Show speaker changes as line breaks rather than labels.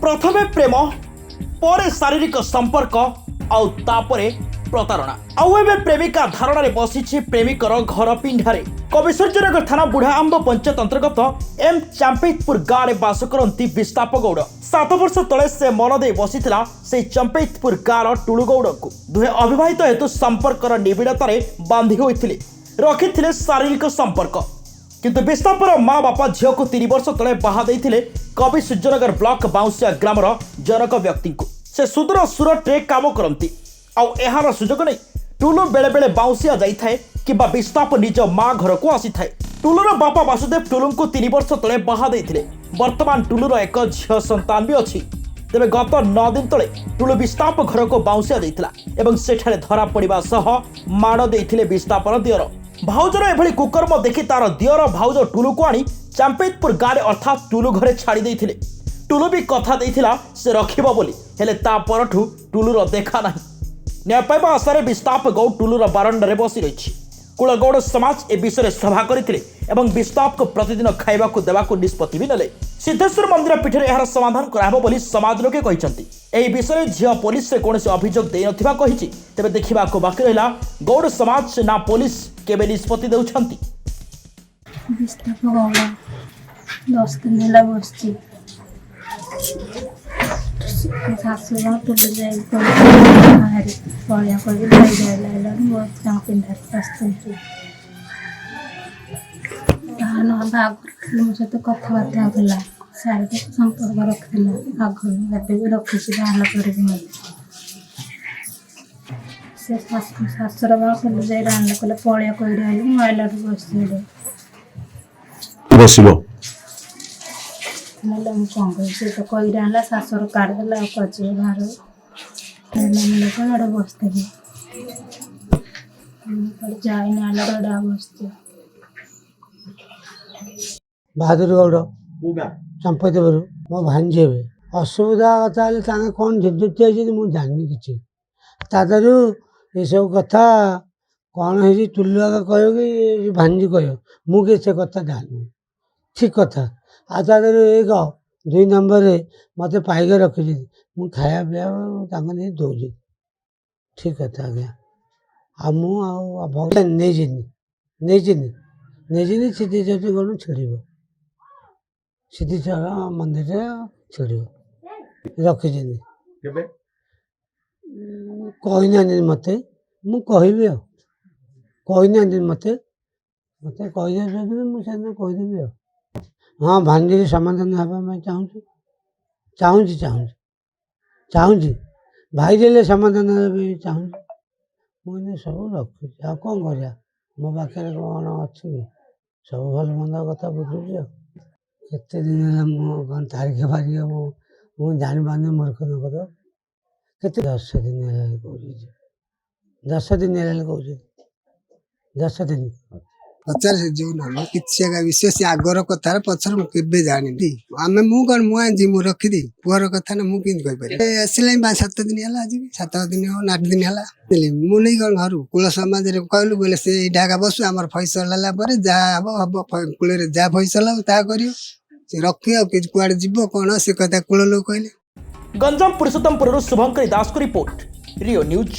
प्रथमे प्रेम पर शारीरिक संपर्क आउ तापरे प्रतारणा आउ एबे प्रेमिका धारणा रे बसिछि प्रेमिकर घर पिंढारे। कविसूर्यनगर थाना बुढ़ा आंब पंचायत अंतर्गत एम चंपेतपुर गाँव में बास करती विस्ताप गौड़। 7 वर्ष तले से मन दे बसीथिला से चंपेतपुर गाँव टुलु गौड़ को दुहे अविवाहित हेतु संपर्कर निबिड़तारे बांधि होइथिले रखिथिले शारीरिक संपर्क। किंतु विस्तापर माँ बापा झील को 3 वर्ष तले बाहा देइथिले कविसूर्यनगर ब्लॉक बाउंसिया ग्रामर जनक व्यक्ति को। से सुदूर सुरत रे काम करती आउ एहार सुजोग नहीं टुलु बेले बेले बाउंसिया जाइथाए किबा विस्ताप निज माँ घर को आसी थाए। टुलुर बापा वासुदेव टुलु को 3 वर्ष तले बाहा देइथिले। वर्तमान टुलुर एक झील संतान भी अच्छी। तेबे गत 9 दिन तले टुलु विस्ताप घर को बाउंसिया देइथिला एवं सेठारे धरा पड़िबा सह माड़ देइथिले विस्तापर दियर। भाउजर एभली कुकर्म देखि तार दियर भाउज टुलु को आनी चंपेतपुर गाँव अर्थात टुलु घरे छाड़ी देइथिले। टुलु भी कथा देइथिला से रखिबो बोली हेले ता परठु टुलुर देखा नाही। न्याय पाइबा आशारे विस्ताप गौड़ टुलुर बारंडारे बसी रही। कुलगौड़ समाज ए विषय सभा करते एवं विस्ताप को प्रतिदिन खाइबा को देवा निष्पत्ति भी नेले। सिद्धेश्वर मंदिर पीठे यार समाधान कराहब बोली समाज लोके कहते। एही विषय झियो पुलिस से कौन अभियोग दे नथिबा कहिछि। तेबे देखिबा को बाकी रहिला गौड़ समाज ना पुलिस केबे निष्पत्ति देउछंती।
विस्ताप गौड़ 10 दिन होला बसछि शाशुर टुलु जाई बाहर पड़िया कर भाई जाइला बहुत काम पिंधार बसते धान आगर मो सहित कथबार्ता होता शारीरिक संपर्क रखिला आगर भी रखी बाहर पर से शाशुर बा टुलु जाई रान्ना कले पड़िया कर आइला बसते
बसिबो
मतलब कौन कह से तो कोई रहला शाशुर काट देला कचे बाहर लोग आड़े बसते पर जाए ना लड़ा बसते
बहादुर गौड़ चंपेतपुर मो भांजी हे असुविधा कथा कौन झुझुटी मुझे जानी कि ये सब कथा कौन है टुलु आगे कह कि भांजी कह मुझे से कथा जानी ठीक कथा आ एक 2 नंबर मत पाइक रखी मुझे खाया पीया दौर ठीक कथा आज्ञा आ मुझे नहीं सीधी चौथी कौन छेड़ सीधी मंदिर छेड़ रखी कही मत मु कहबी कही मत मत कहीदे मुझे कहीदेवी हाँ भांजी समाधान हाँ चाहूँगी भाई देले समाधान चाहूँ मुझे सब रखी आ कौन कर मो पाखे कौन अच्छी सब भल मंद कथा बुझुची केते दिन है तारीख फारिख मुझे जानी पानी मूर्ख न कर केते 10 दिन है कह 10 दिन है कह 10 दिन
पचार जो ना किसी विशेष आगर कथार पचर मुझे जानी आम मु कौन मुझे मुझे रखीदी पुअर कथा ना मुझे आसला 7 दिन है आज 7 दिन 8 दिन है मुझे कौन घर कूल समाज कहलु बोले से ढाका बसु आम फैसला जहाँ हम कूल जहाँ फैसला ता कर रखी कुआड़े जीव कौन से कथा कूल लोग कहले।
गंजाम पुरुषोत्तमपुर शुभंकरी दास को रिपोर्ट रियो न्यूज।